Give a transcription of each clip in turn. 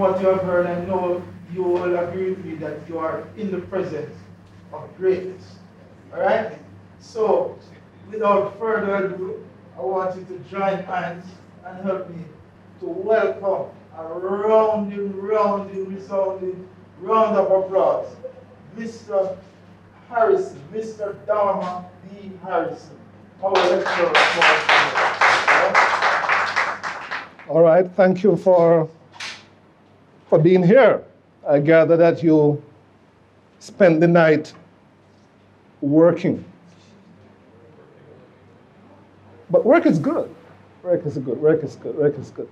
what you have heard, I know you will agree with me that you are in the presence of greatness. All right? So, without further ado, I want you to join hands and help me to welcome a rounding, resounding round of applause, Mr. Harrison, Mr. Dormah B. Harrison, our lecturer of small scale. All right, thank you for being here. I gather that you spent the night working. But work is good. Work is good, work is good, work is good.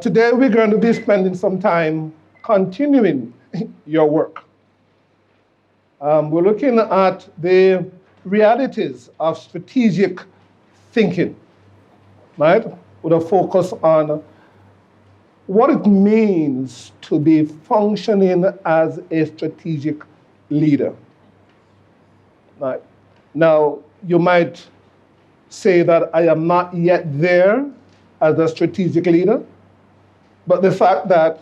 Today we're going to be spending some time continuing your work. We're looking at the realities of strategic thinking, right? With a focus on what it means to be functioning as a strategic leader. Right. Now, you might say that I am not yet there as a strategic leader, but the fact that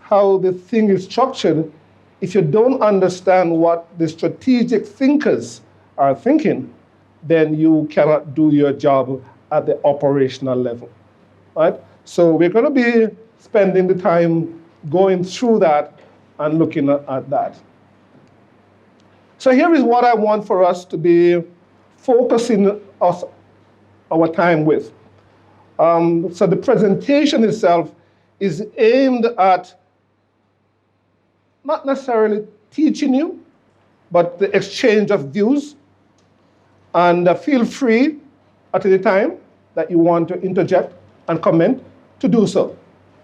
how the thing is structured, if you don't understand what the strategic thinkers are thinking, then you cannot do your job at the operational level, right? So we're going to be spending the time going through that and looking at that. So here is what I want for us to be focusing our time with. So the presentation itself is aimed at not necessarily teaching you, but the exchange of views. And feel free at any time that you want to interject and comment to do so,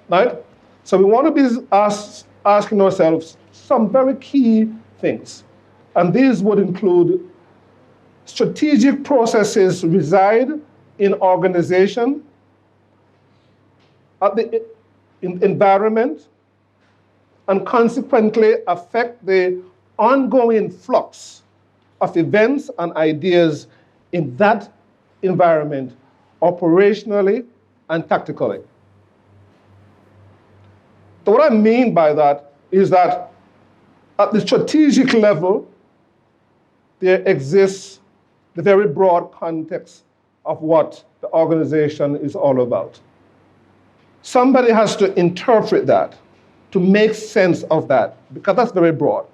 right? So we want to be asking ourselves some very key things. And these would include strategic processes reside in organization, at the environment, and consequently affect the ongoing flux of events and ideas in that environment operationally and tactically. So what I mean by that is that at the strategic level, there exists the very broad context of what the organization is all about. Somebody has to interpret that, to make sense of that, because that's very broad.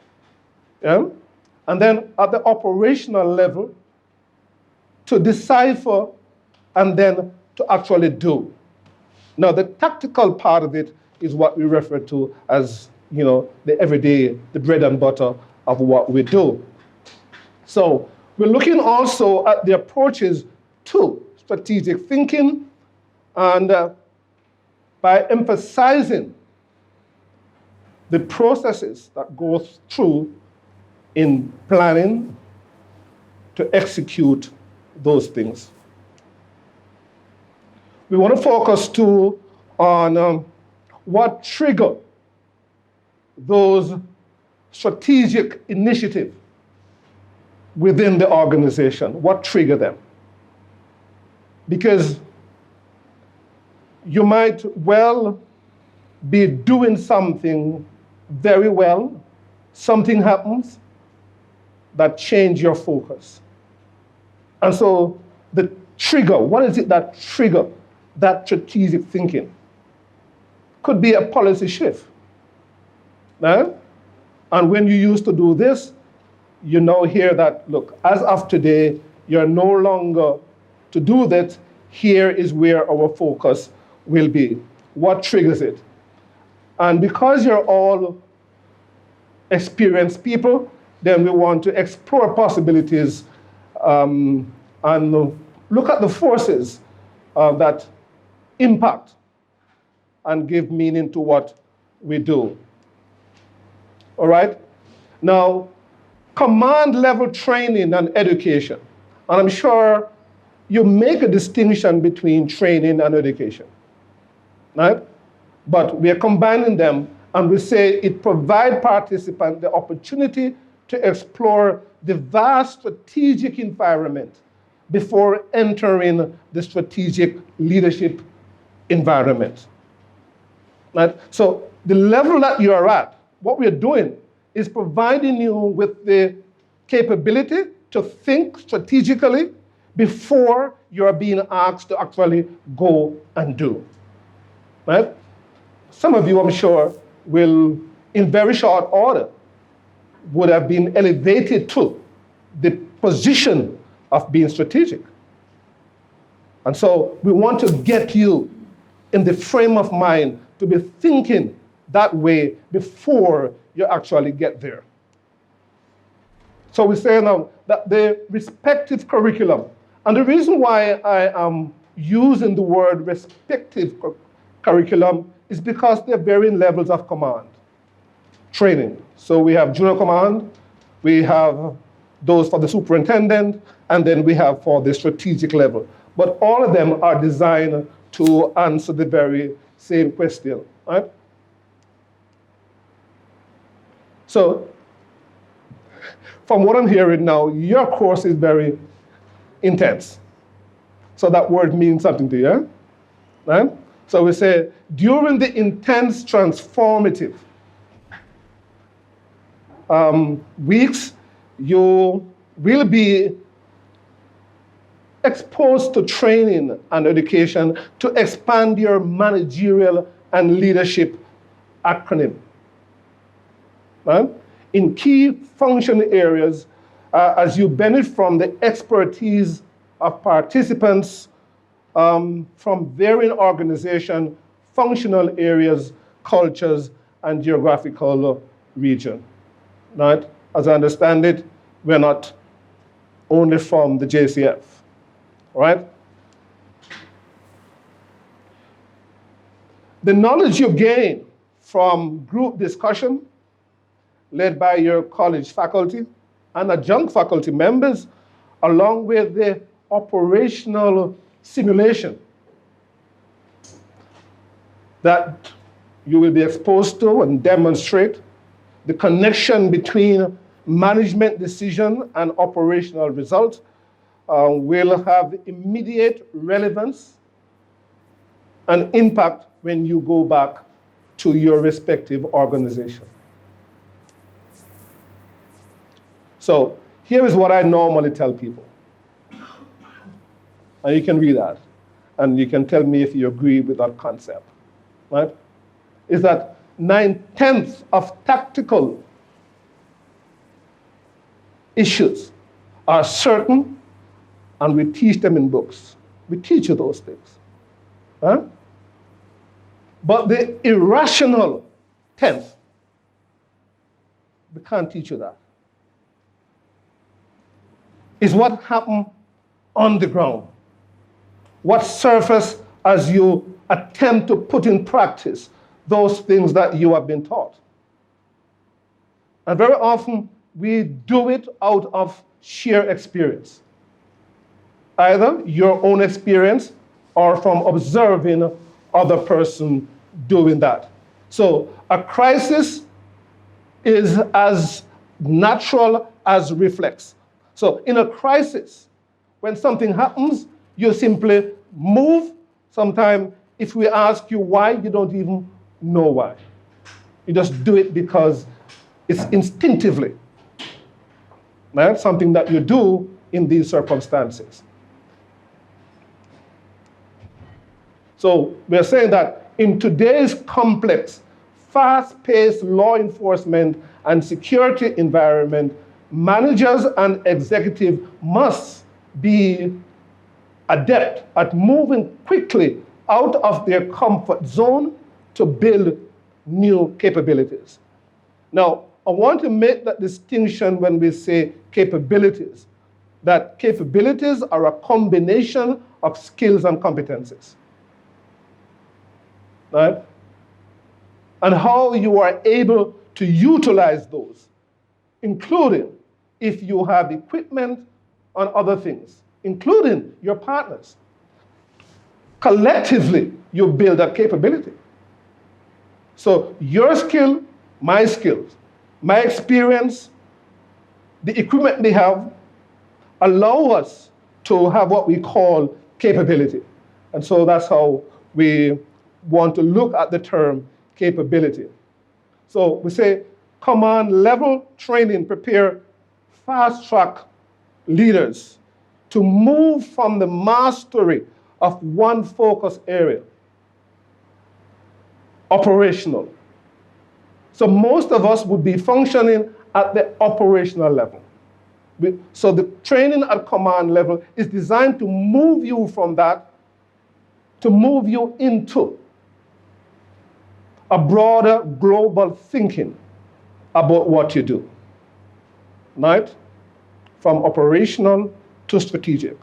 Yeah? And then at the operational level, to decipher and then to actually do. Now, the tactical part of it is what we refer to as, the everyday, the bread and butter of what we do. So we're looking also at the approaches to strategic thinking, and by emphasizing the processes that go through in planning to execute those things. We want to focus too on what trigger those strategic initiatives within the organization, what trigger them. Because you might well be doing something very well, something happens that change your focus. And so the trigger, what is it that trigger that strategic thinking? Could be a policy shift. Right? And when you used to do this, you now hear that, look, as of today, you're no longer to do that. Here is where our focus will be. What triggers it? And because you're all experienced people, then we want to explore possibilities and look at the forces that impact and give meaning to what we do. All right? Now, command level training and education. And I'm sure you make a distinction between training and education, right? But we are combining them, and we say it provides participants the opportunity to explore the vast strategic environment before entering the strategic leadership environment. Right? So the level that you are at, what we're doing is providing you with the capability to think strategically before you're being asked to actually go and do. Right? Some of you, I'm sure, will, in very short order, would have been elevated to the position of being strategic. And so we want to get you in the frame of mind to be thinking that way before you actually get there. So we say now that the respective curriculum, and the reason why I am using the word respective curriculum is because they're varying levels of command, training. So we have junior command, we have those for the superintendent, and then we have for the strategic level. But all of them are designed to answer the very same question, right? So from what I'm hearing now, your course is very intense. So that word means something to you, right? So we say, during the intense transformative weeks, you will be exposed to training and education to expand your managerial and leadership acronym. Right? In key function areas, as you benefit from the expertise of participants from varying organization, functional areas, cultures, and geographical region. Right? As I understand it, we're not only from the JCF. All right? The knowledge you gain from group discussion led by your college faculty and adjunct faculty members, along with the operational simulation that you will be exposed to and demonstrate the connection between management decision and operational results will have immediate relevance and impact when you go back to your respective organization. So here is what I normally tell people. And you can read that. And you can tell me if you agree with that concept. Right? Is that 9/10 of tactical issues are certain, and we teach them in books. We teach you those things. Huh? But the irrational 10th, we can't teach you that. Is what happened on the ground. What surface as you attempt to put in practice those things that you have been taught. And very often, we do it out of sheer experience. Either your own experience or from observing other person doing that. So a crisis is as natural as reflex. So in a crisis, when something happens, you simply move. Sometimes if we ask you why, you don't even know why. You just do it because it's instinctively. Right? Something that you do in these circumstances. So we're saying that in today's complex, fast-paced law enforcement and security environment, managers and executives must be adept at moving quickly out of their comfort zone to build new capabilities. Now, I want to make that distinction when we say capabilities, that capabilities are a combination of skills and competencies. Right? And how you are able to utilize those, including if you have equipment and other things, including your partners. Collectively, you build that capability. So your skill, my skills, my experience, the equipment they have, allow us to have what we call capability. And so that's how we want to look at the term capability. So we say command level training prepare fast track leaders to move from the mastery of one focus area, operational. So most of us would be functioning at the operational level. So the training at command level is designed to move you from that, to move you into a broader global thinking about what you do, right? From operational to strategic.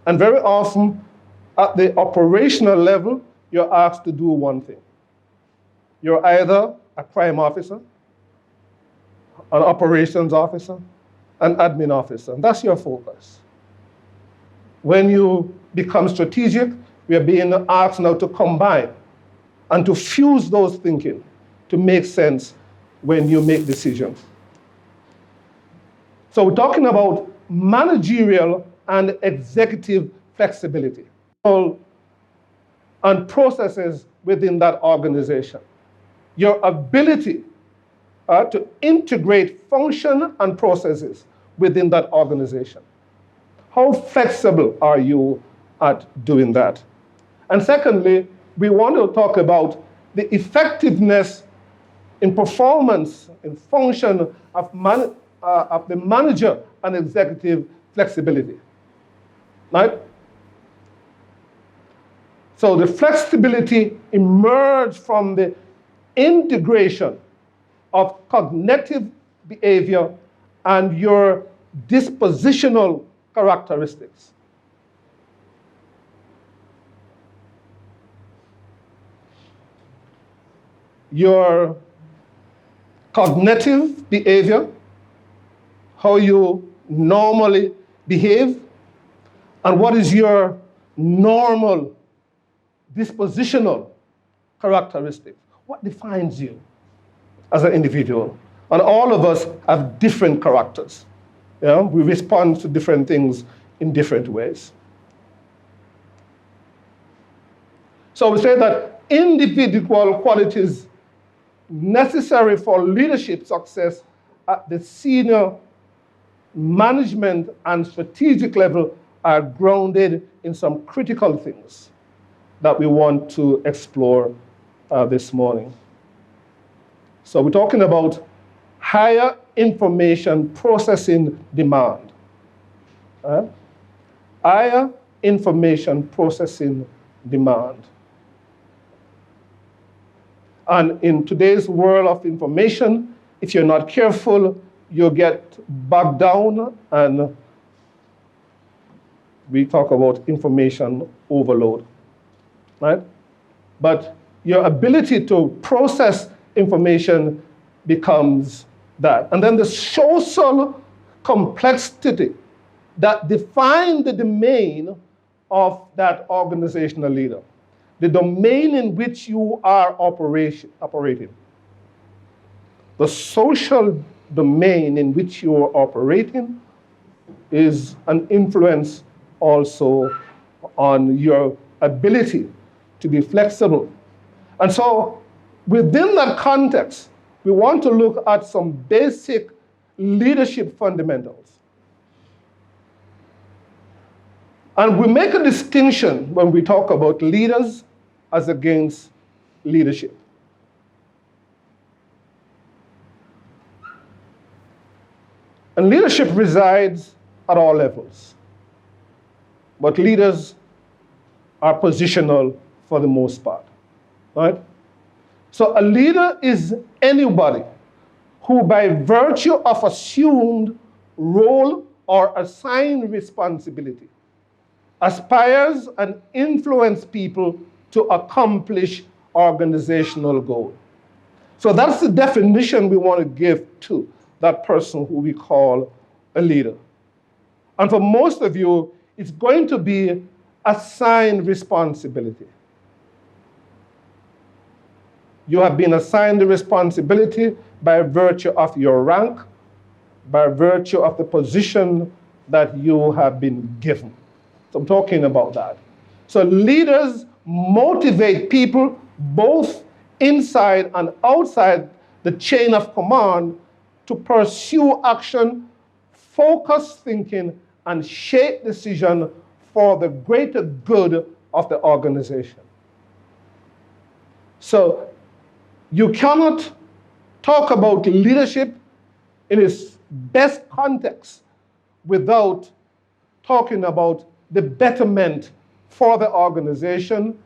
And very often, at the operational level, you're asked to do one thing. You're either a crime officer, an operations officer, an admin officer, and that's your focus. When you become strategic, we are being asked now to combine and to fuse those thinking to make sense when you make decisions. So we're talking about managerial and executive flexibility and processes within that organization. Your ability to integrate function and processes within that organization. How flexible are you at doing that? And secondly, we want to talk about the effectiveness in performance, in function of the manager and executive flexibility, right? So the flexibility emerged from the integration of cognitive behavior and your dispositional characteristics. Your cognitive behavior, how you normally behave, and what is your normal dispositional characteristic. What defines you as an individual? And all of us have different characters. Yeah? We respond to different things in different ways. So we say that individual qualities necessary for leadership success at the senior management and strategic level are grounded in some critical things that we want to explore this morning. So we're talking about higher information processing demand. Higher information processing demand. And in today's world of information, if you're not careful, you'll get bogged down, and we talk about information overload, right? But your ability to process information becomes that. And then the social complexity that defines the domain of that organizational leader, the domain in which you are operating. The social domain in which you are operating is an influence also on your ability to be flexible. And so within that context, we want to look at some basic leadership fundamentals. And we make a distinction when we talk about leaders as against leadership. And leadership resides at all levels. But leaders are positional for the most part, right? So a leader is anybody who, by virtue of assumed role or assigned responsibility, aspires and influences people to accomplish organizational goals. So that's the definition we want to give to that person who we call a leader. And for most of you, it's going to be assigned responsibility. You have been assigned the responsibility by virtue of your rank, by virtue of the position that you have been given. So I'm talking about that. So leaders motivate people both inside and outside the chain of command to pursue action, focus thinking, and shape decision for the greater good of the organization. So you cannot talk about leadership in its best context without talking about the betterment for the organization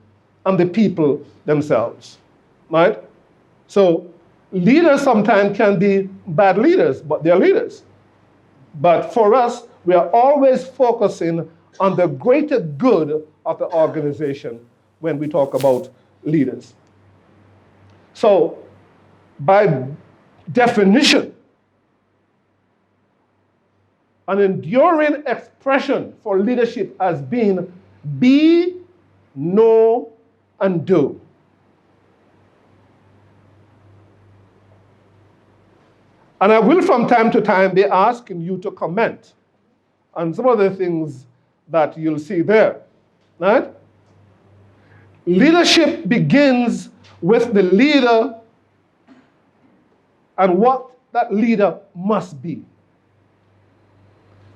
and the people themselves, right? So leaders sometimes can be bad leaders, but they're leaders. But for us, we are always focusing on the greater good of the organization when we talk about leaders. So by definition, an enduring expression for leadership has been be, know, and do. And I will from time to time be asking you to comment on some of the things that you'll see there, right? Leadership begins with the leader and what that leader must be.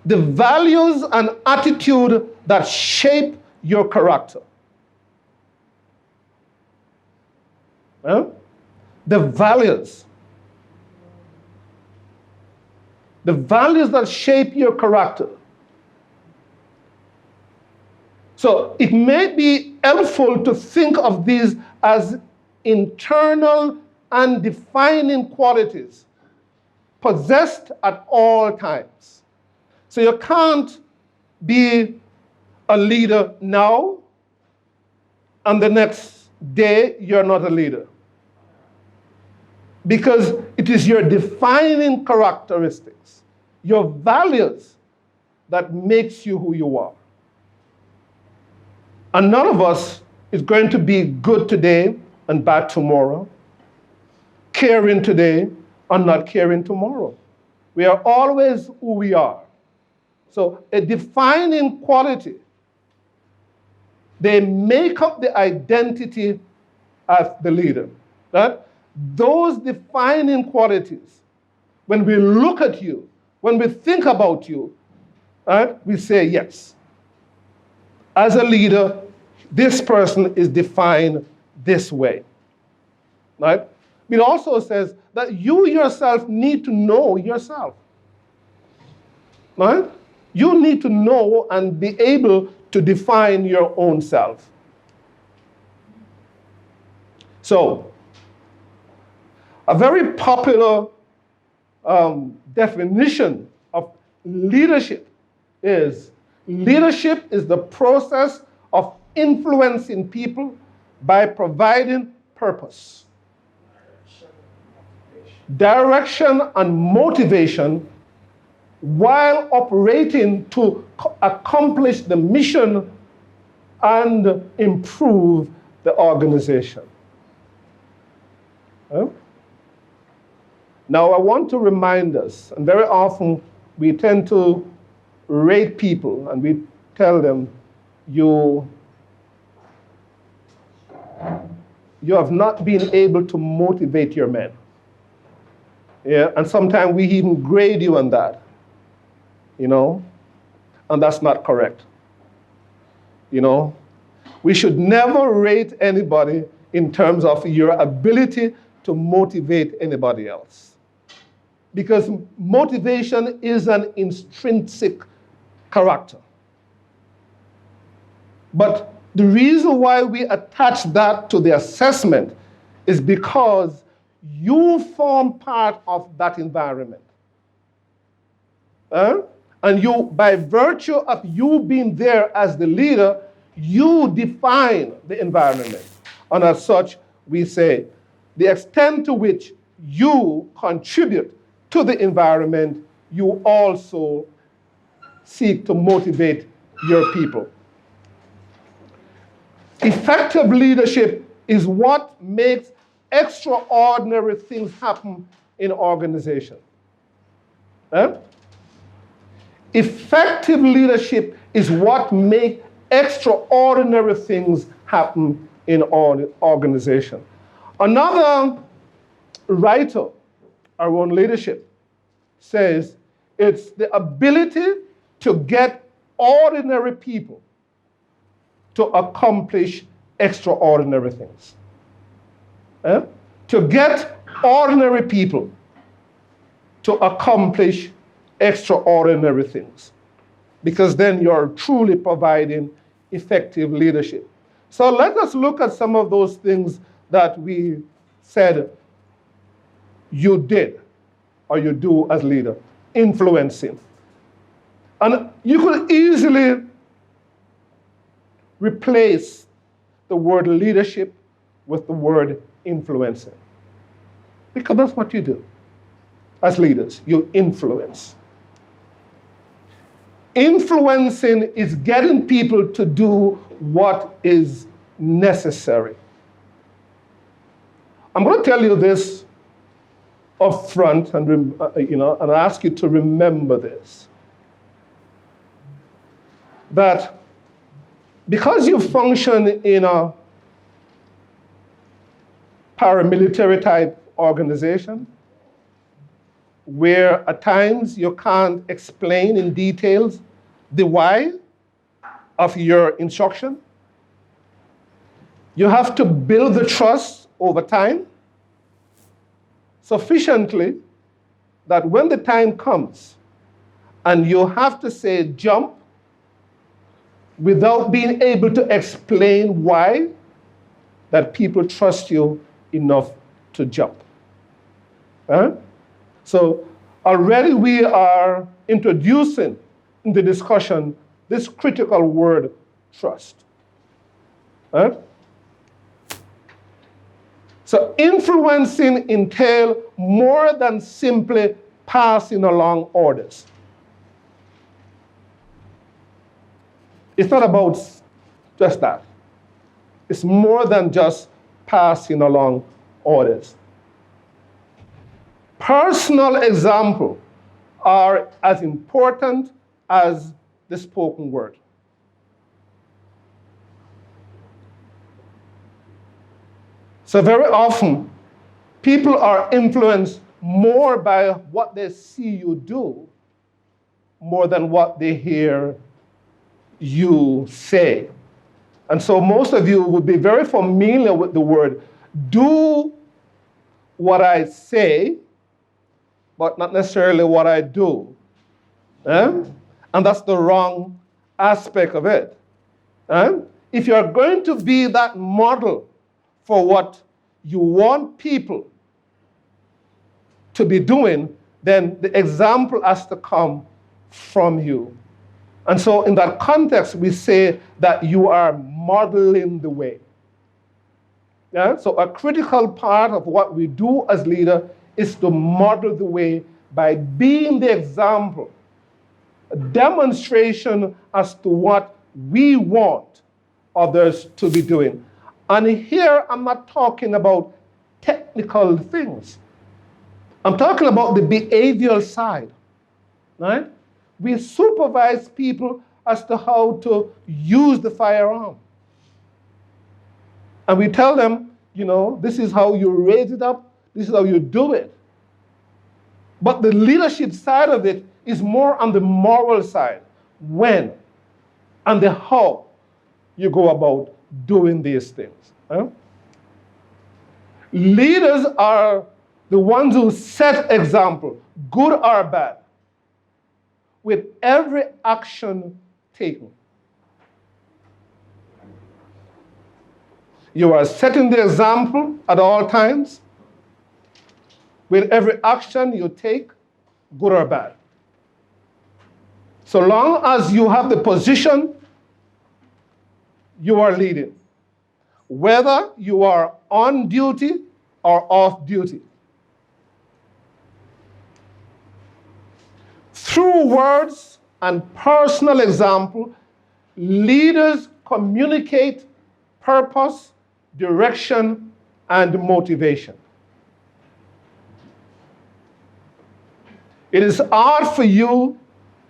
The values and attitude that shape your character. Well, the values that shape your character. So it may be helpful to think of these as internal and defining qualities possessed at all times. So you can't be a leader now and the next day you're not a leader. Because it is your defining characteristics, your values that makes you who you are. And none of us is going to be good today and bad tomorrow, caring today and not caring tomorrow. We are always who we are. So a defining quality, they make up the identity of the leader. Right? Those defining qualities, when we look at you, when we think about you, right, we say, yes, as a leader, this person is defined this way. Right? It also says that you yourself need to know yourself. Right? You need to know and be able to define your own self. So, a very popular definition of leadership is the process of influencing people by providing purpose, direction, and motivation while operating to accomplish the mission and improve the organization. Huh? Now, I want to remind us, and very often we tend to rate people and we tell them, you have not been able to motivate your men. Yeah, and sometimes we even grade you on that, and that's not correct. We should never rate anybody in terms of your ability to motivate anybody else. Because motivation is an intrinsic character. But the reason why we attach that to the assessment is because you form part of that environment. And you, by virtue of you being there as the leader, you define the environment. And as such, we say, the extent to which you contribute to the environment, you also seek to motivate your people. Effective leadership is what makes extraordinary things happen in organization. Effective leadership is what makes extraordinary things happen in organization. Another writer around leadership says it's the ability to get ordinary people to accomplish extraordinary things. To get ordinary people to accomplish extraordinary things. Because then you're truly providing effective leadership. So let us look at some of those things that we said you did or you do as leader, influencing. And you could easily replace the word leadership with the word influencing. Because that's what you do as leaders, you influence. Influencing is getting people to do what is necessary. I'm going to tell you this up front and ask you to remember this. That because you function in a paramilitary type organization, where at times you can't explain in details the why of your instruction, you have to build the trust over time sufficiently that when the time comes and you have to say jump without being able to explain why, that people trust you enough to jump. So already we are introducing in the discussion this critical word, trust. So influencing entails more than simply passing along orders. It's not about just that. It's more than just passing along orders. Personal examples are as important as the spoken word. So very often, people are influenced more by what they see you do more than what they hear you say. And so most of you would be very familiar with the word, do what I say, but not necessarily what I do. And that's the wrong aspect of it. If you're going to be that model for what you want people to be doing, then the example has to come from you. And so in that context, we say that you are modeling the way. So a critical part of what we do as leader is to model the way by being the example, a demonstration as to what we want others to be doing. And here I'm not talking about technical things. I'm talking about the behavioral side, right? We supervise people as to how to use the firearm. And we tell them, this is how you raise it up, this is how you do it. But the leadership side of it is more on the moral side, when and the how you go about doing these things. Leaders are the ones who set example, good or bad, with every action taken. You are setting the example at all times, with every action you take, good or bad. So long as you have the position, you are leading, whether you are on duty or off duty. Through words and personal example, leaders communicate purpose, direction, and motivation. It is hard for you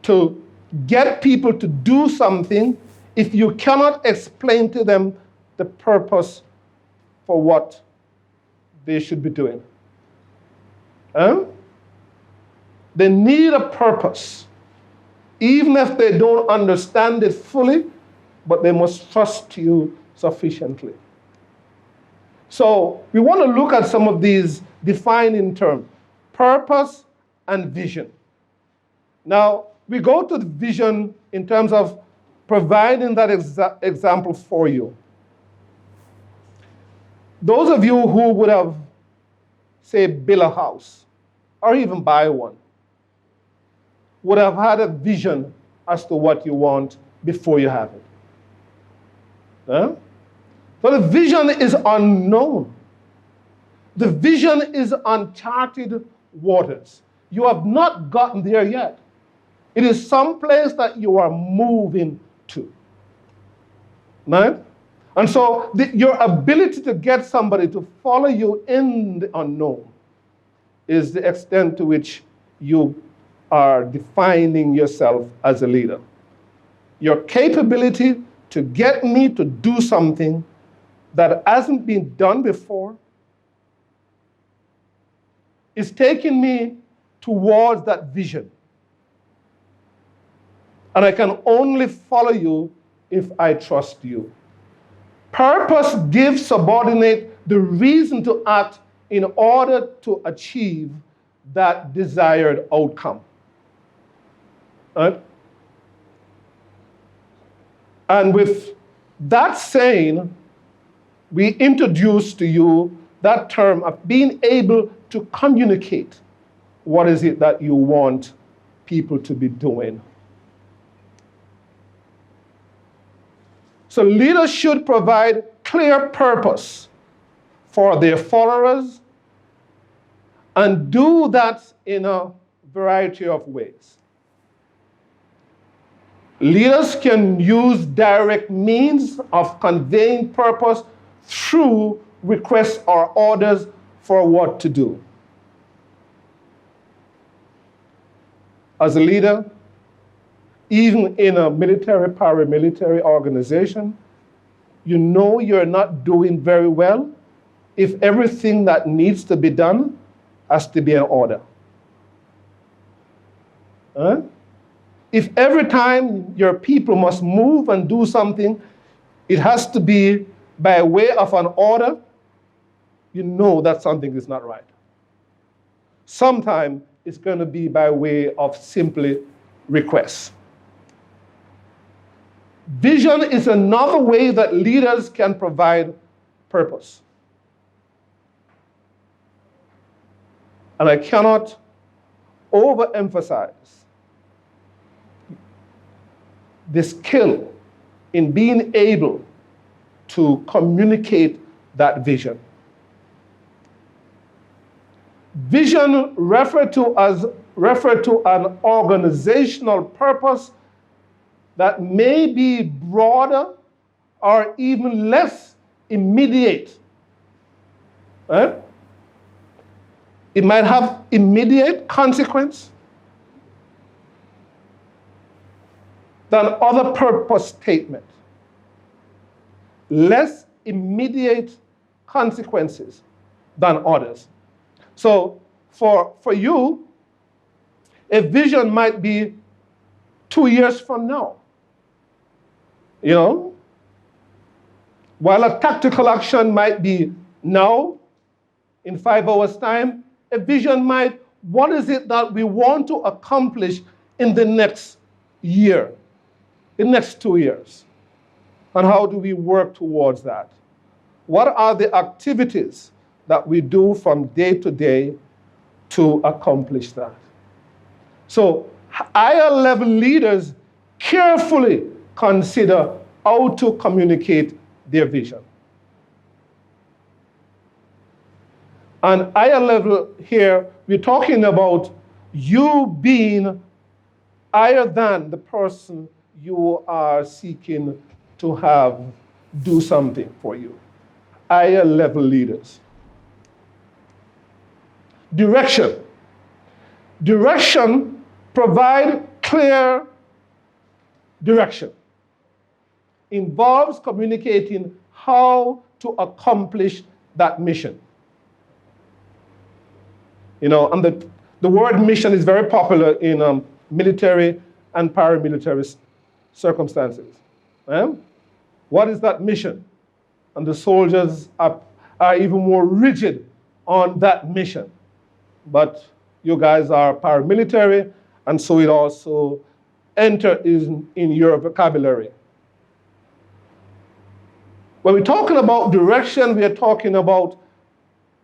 to get people to do something if you cannot explain to them the purpose for what they should be doing. Huh? They need a purpose, even if they don't understand it fully, but they must trust you sufficiently. So we want to look at some of these defining terms, purpose and vision. Now, we go to the vision in terms of providing that example for you. Those of you who would have, say, built a house or even buy one, would have had a vision as to what you want before you have it. Huh? So the vision is unknown. The vision is uncharted waters. You have not gotten there yet. It is someplace that you are moving to. Right? And so your ability to get somebody to follow you in the unknown is the extent to which you are defining yourself as a leader. Your capability to get me to do something that hasn't been done before is taking me towards that vision. And I can only follow you if I trust you. Purpose gives subordinate the reason to act in order to achieve that desired outcome. Right? And with that saying, we introduce to you that term of being able to communicate what is it that you want people to be doing. So leaders should provide clear purpose for their followers and do that in a variety of ways. Leaders can use direct means of conveying purpose through requests or orders for what to do. As a leader, even in a military, paramilitary organization, you know you're not doing very well if everything that needs to be done has to be an order. Huh? If every time your people must move and do something, it has to be by way of an order, you know that something is not right. Sometimes it's going to be by way of simply requests. Vision is another way that leaders can provide purpose. And I cannot overemphasize the skill in being able to communicate that vision. Vision refer to an organizational purpose that may be broader or even less immediate. Right? It might have immediate consequence than other purpose statements. Less immediate consequences than others. So for you, a vision might be 2 years from now. You know? While a tactical action might be now, in 5 hours' time, a vision might, what is it that we want to accomplish in the next year, the next 2 years? And how do we work towards that? What are the activities that we do from day to day to accomplish that? So higher level leaders carefully consider how to communicate their vision. And higher level here, we're talking about you being higher than the person you are seeking to have do something for you. Higher level leaders. Direction. Direction, provide clear direction. Involves communicating how to accomplish that mission. And the word mission is very popular in military and paramilitary circumstances. What is that mission? And the soldiers are even more rigid on that mission. But you guys are paramilitary, and so it also enters in your vocabulary. When we're talking about direction, we are talking about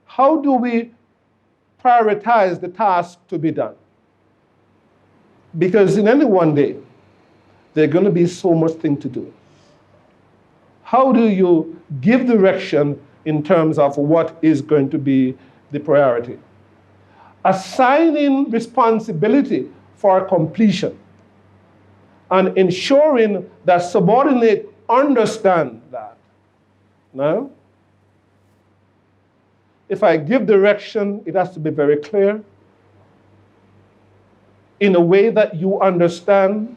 how do we prioritize the task to be done. Because in any one day, there are going to be so much thing to do. How do you give direction in terms of what is going to be the priority? Assigning responsibility for completion and ensuring that subordinates understand that. Now, if I give direction, it has to be very clear in a way that you understand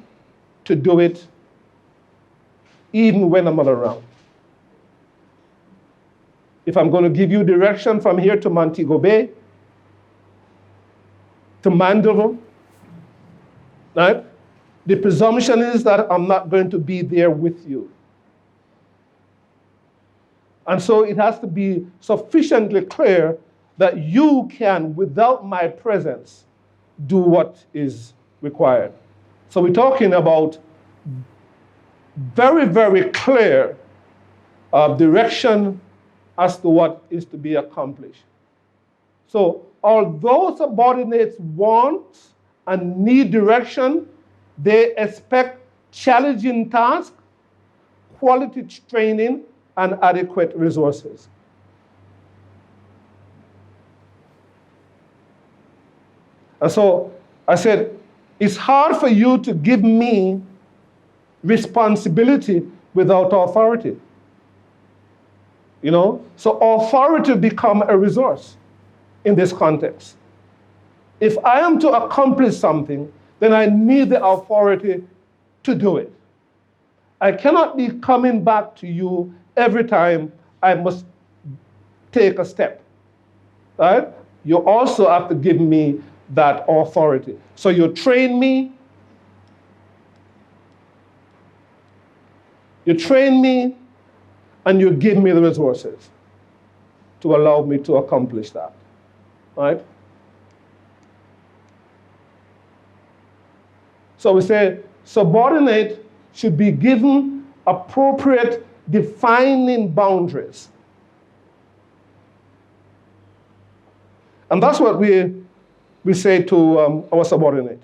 to do it even when I'm not around. If I'm going to give you direction from here to Montego Bay, to Mandeville, right? The presumption is that I'm not going to be there with you. And so it has to be sufficiently clear that you can, without my presence, do what is required. So we're talking about very, very clear direction as to what is to be accomplished. So although subordinates want and need direction, they expect challenging tasks, quality training, and adequate resources. And so I said, it's hard for you to give me responsibility without authority. So authority become a resource in this context. If I am to accomplish something, then I need the authority to do it. I cannot be coming back to you every time I must take a step, right? You also have to give me that authority. So you train me, and you give me the resources to allow me to accomplish that, right? So we say subordinate should be given appropriate defining boundaries. And that's what we say to our subordinate.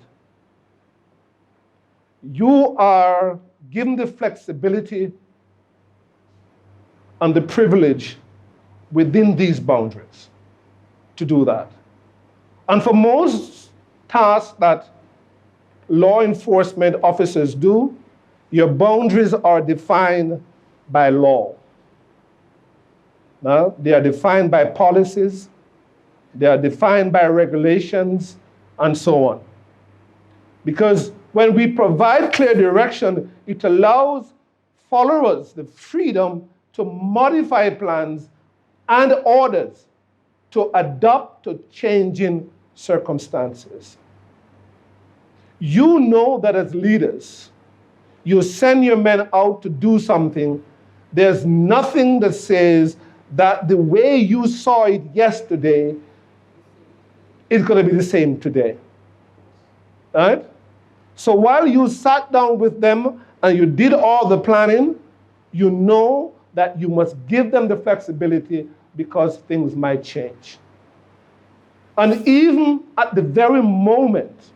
You are given the flexibility and the privilege within these boundaries to do that. And for most tasks that law enforcement officers do, your boundaries are defined by law. Now, they are defined by policies, they are defined by regulations, and so on. Because when we provide clear direction, it allows followers the freedom to modify plans and orders to adapt to changing circumstances. You know that as leaders, you send your men out to do something, there's nothing that says that the way you saw it yesterday is going to be the same today. Right? So while you sat down with them and you did all the planning, you know that you must give them the flexibility because things might change. And even at the very moment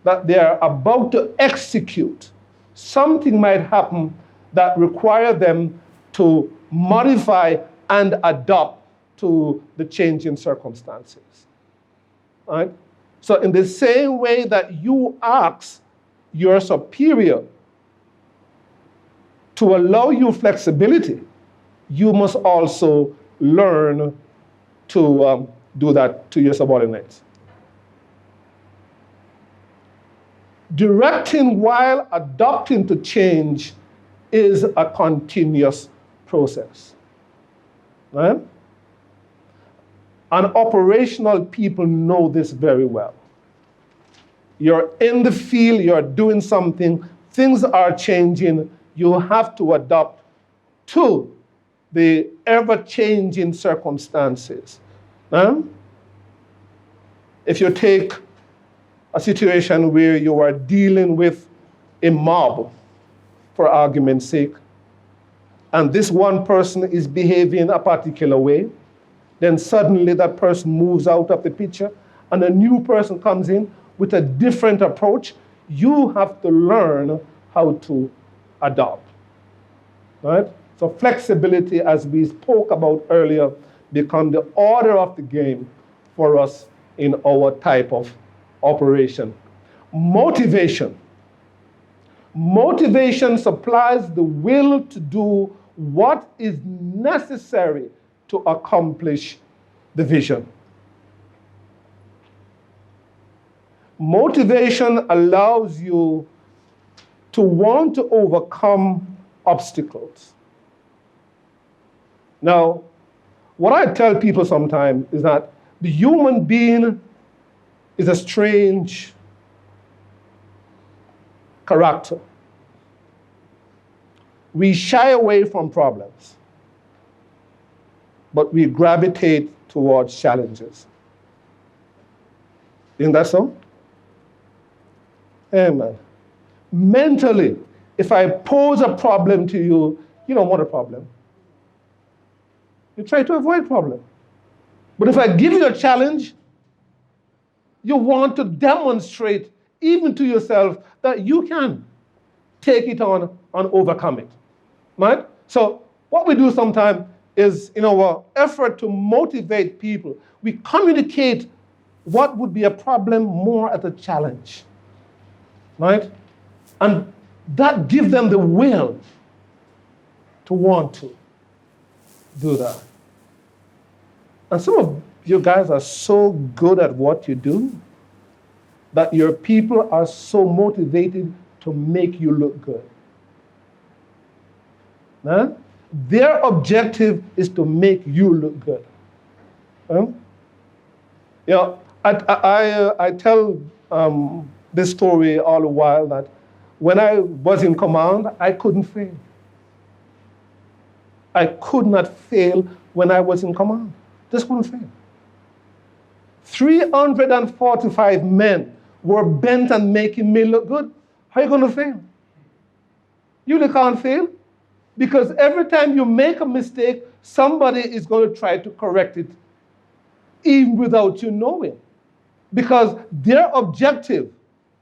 that they are about to execute, something might happen that require them to modify and adapt to the changing circumstances. Right? So in the same way that you ask your superior to allow you flexibility, you must also learn to do that to your subordinates. Directing while adapting to change is a continuous process. Right? And operational people know this very well. You're in the field, you're doing something, things are changing, you have to adapt to the ever-changing circumstances. If you take a situation where you are dealing with a mob, for argument's sake, and this one person is behaving a particular way, then suddenly that person moves out of the picture and a new person comes in with a different approach, you have to learn how to adopt. Right? So flexibility, as we spoke about earlier, become the order of the game for us in our type of operation. Motivation. Motivation supplies the will to do what is necessary to accomplish the vision. Motivation allows you to want to overcome obstacles. Now, what I tell people sometimes is that the human being is a strange character. We shy away from problems, but we gravitate towards challenges. Isn't that so? Amen. Mentally, if I pose a problem to you, you don't want a problem. You try to avoid problem. But if I give you a challenge, you want to demonstrate even to yourself that you can take it on and overcome it. Right? So what we do sometimes is, in our effort to motivate people, we communicate what would be a problem more as a challenge. Right? And that gives them the will to want to do that. And some of you guys are so good at what you do that your people are so motivated to make you look good. Huh? Their objective is to make you look good. Huh? You know, I tell this story all the while that when I was in command, I couldn't fail. I could not fail when I was in command. Just couldn't fail. 345 men were bent on making me look good. How are you going to fail? You can't fail because every time you make a mistake, somebody is going to try to correct it even without you knowing. Because their objective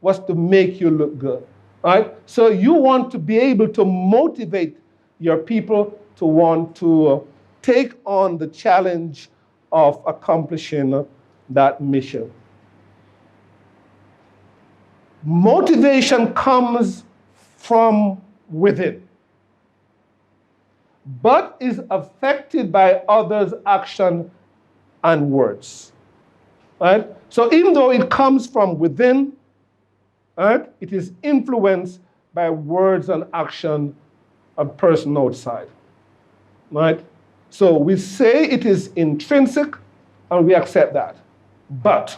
was to make you look good. Right? So you want to be able to motivate your people to want to take on the challenge of accomplishing that mission. Motivation comes from within, but is affected by others' action and words. Right? So even though it comes from within, right, it is influenced by words and action of person outside. Right? So we say it is intrinsic and we accept that. But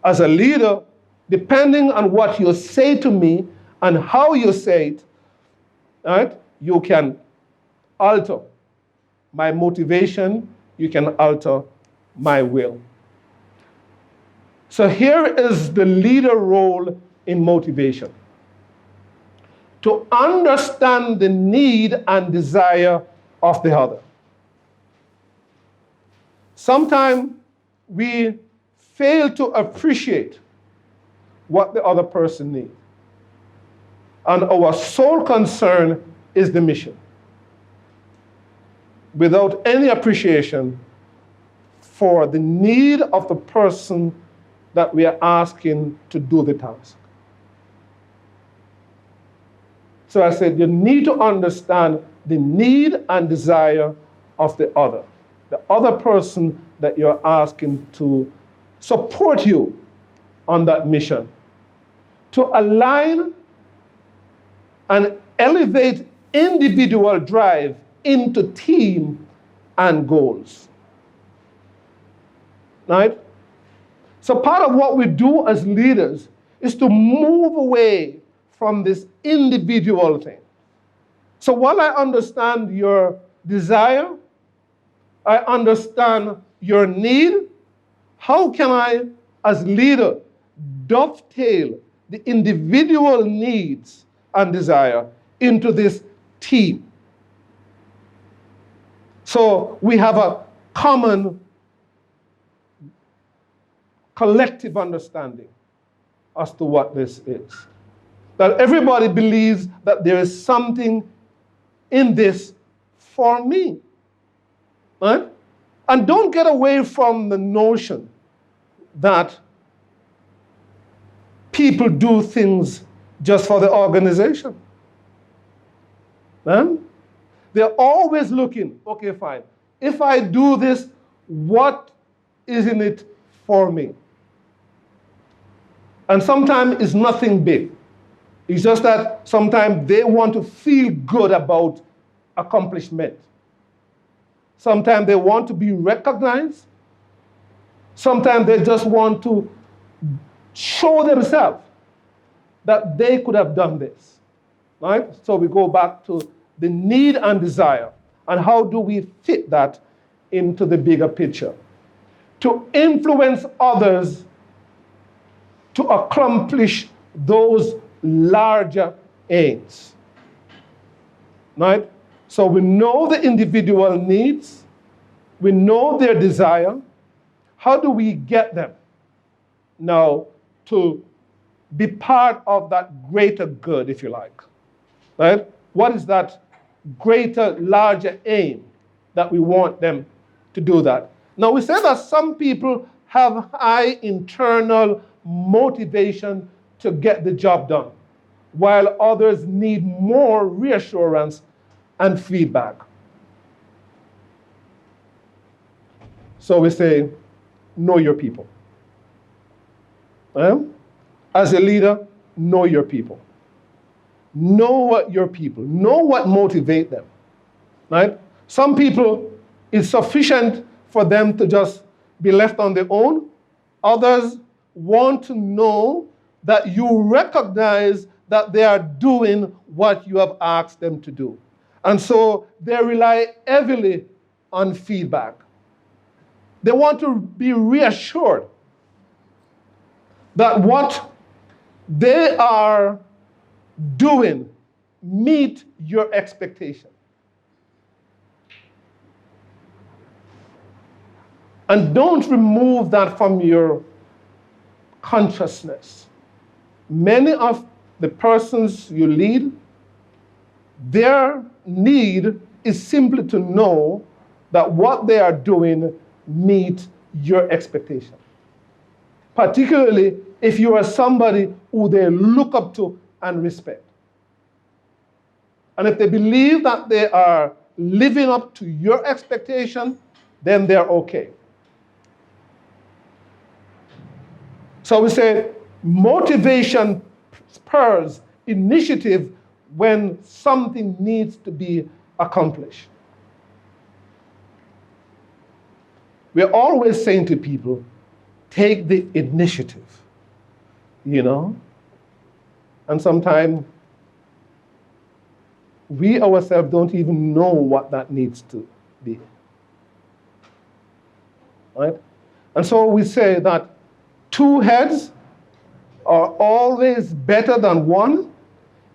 as a leader, depending on what you say to me and how you say it, right, you can alter my motivation, you can alter my will. So here is the leader role in motivation. To understand the need and desire of the other. Sometimes we fail to appreciate what the other person needs. And our sole concern is the mission. Without any appreciation for the need of the person that we are asking to do the task. So I said, you need to understand the need and desire of the other person that you're asking to support you on that mission. To align and elevate individual drive into team and goals. right? So part of what we do as leaders is to move away from this individual thing. So while I understand your desire, I understand your need, how can I, as leader, dovetail the individual needs and desire into this team? So we have a common collective understanding as to what this is. That everybody believes that there is something in this for me. Right? And don't get away from the notion that people do things just for the organization. Right? They're always looking, okay, fine. If I do this, what is in it for me? And sometimes it's nothing big. It's just that sometimes they want to feel good about accomplishment. Sometimes they want to be recognized. Sometimes they just want to show themselves that they could have done this. Right? So we go back to the need and desire, and how do we fit that into the bigger picture? To influence others to accomplish those larger aims. Right? So we know the individual needs, we know their desire. How do we get them now to be part of that greater good, if you like? Right? What is that greater, larger aim that we want them to do that? Now we say that some people have high internal motivation to get the job done, while others need more reassurance and feedback. So we say, know your people. As a leader, know your people. Know what your people, know what motivates them. Right? Some people, it's sufficient for them to just be left on their own. Others want to know that you recognize that they are doing what you have asked them to do. And so they rely heavily on feedback. They want to be reassured that what they are doing meet your expectation. And don't remove that from your consciousness. Many of the persons you lead, their need is simply to know that what they are doing meet your expectation. Particularly if you are somebody who they look up to and respect. And if they believe that they are living up to your expectation, then they're okay. So we say motivation spurs initiative when something needs to be accomplished. We're always saying to people, take the initiative, you know? And sometimes we ourselves don't even know what that needs to be. Right? And so we say that 2 heads are always better than 1,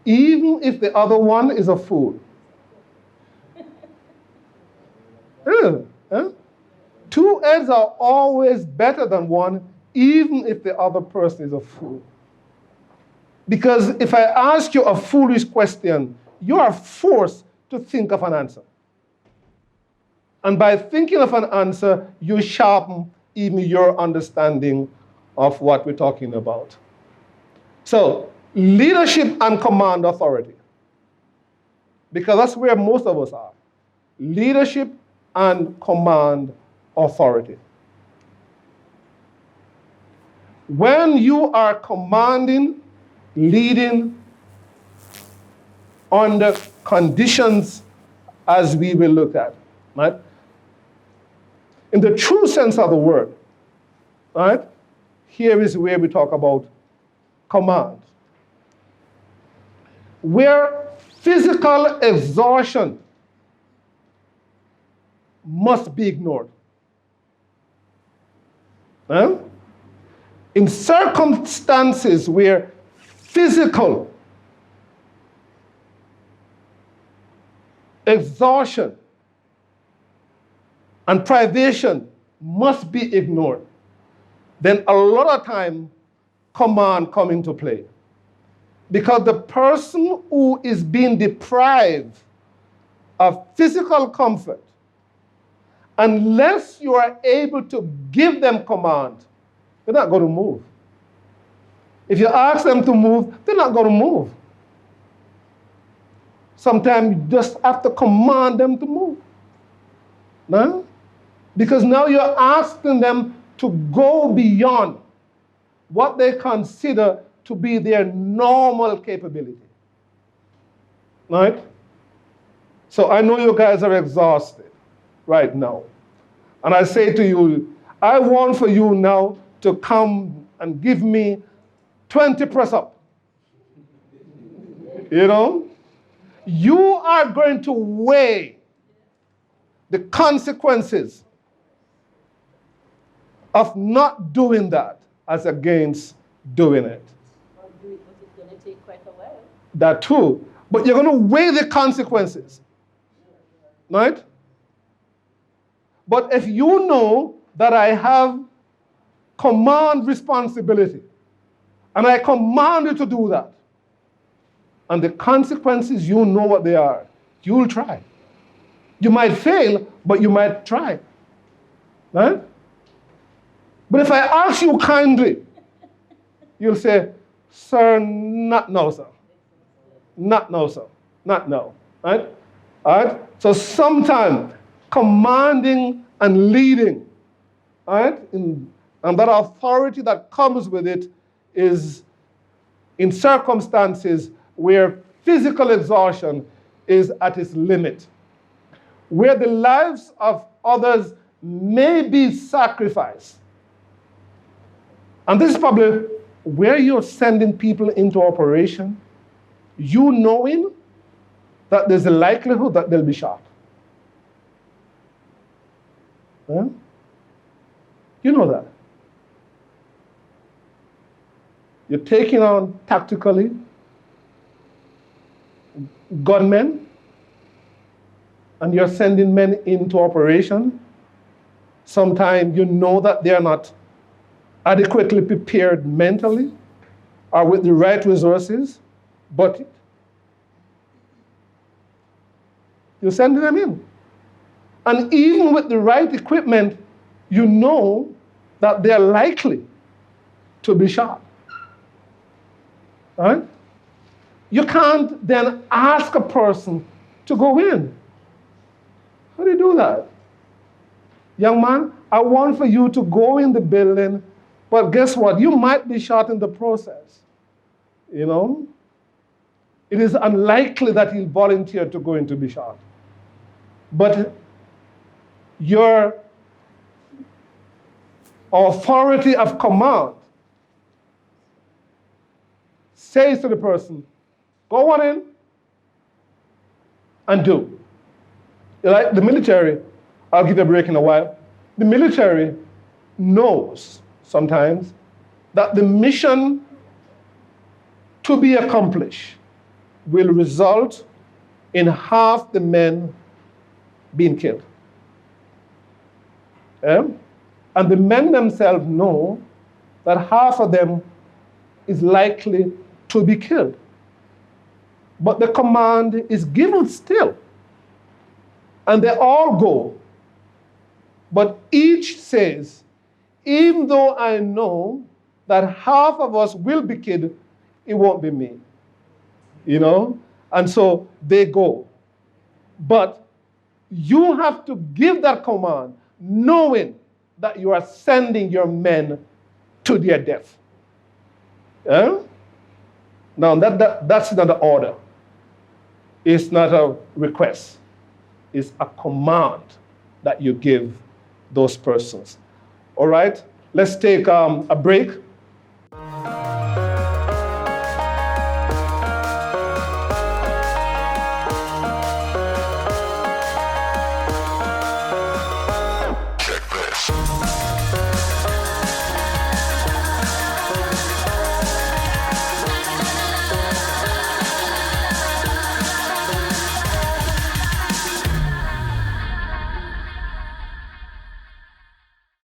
even if the other one is a fool. Yeah. 2 heads are always better than 1, even if the other person is a fool. Because if I ask you a foolish question, you are forced to think of an answer. And by thinking of an answer, you sharpen even your understanding of what we're talking about. So, leadership and command authority. Because that's where most of us are. Leadership and command authority. When you are commanding, leading under conditions as we will look at, right? In the true sense of the word, All right? Here is where we talk about command. Where physical exhaustion must be ignored. Huh? In circumstances where physical exhaustion and privation must be ignored, then a lot of time command come into play. Because the person who is being deprived of physical comfort, unless you are able to give them command, they're not going to move. If you ask them to move, they're not going to move. Sometimes you just have to command them to move. No? Because now you're asking them to go beyond what they consider to be their normal capability. Right? So I know you guys are exhausted right now. And I say to you, I want for you now to come and give me 20 press up. You know? You are going to weigh the consequences of not doing that as against doing it. But it's going to take quite a while. That too. But you're going to weigh the consequences. Right? But if you know that I have command responsibility, and I command you to do that, and the consequences, you know what they are, you'll try. You might fail, but you might try. Right? But if I ask you kindly, you'll say, sir, not now, sir. Not now, sir. Not now. Right? All right? So sometimes commanding and leading, all right, and that authority that comes with it is in circumstances where physical exhaustion is at its limit, where the lives of others may be sacrificed. And this is probably where you're sending people into operation, you knowing that there's a likelihood that they'll be shot. Huh? You know that. You're taking on tactically gunmen, and you're sending men into operation. Sometimes you know that they're not adequately prepared mentally or with the right resources, but you're sending them in. And even with the right equipment, you know that they're likely to be shot. Right? You can't then ask a person to go in. How do you do that? Young man, I want for you to go in the building, but guess what? You might be shot in the process. You know? It is unlikely that he'll volunteer to go in to be shot. But your authority of command says to the person, go on in and do. Like the military, I'll give you a break in a while. The military knows sometimes that the mission to be accomplished will result in half the men being killed. And the men themselves know that half of them is likely to be killed. But the command is given still. And they all go. But each says, even though I know that half of us will be killed, it won't be me. You know? And so they go. But you have to give that command knowing that you are sending your men to their death. Now, that's not an order. It's not a request. It's a command that you give those persons. All right? let's take a break.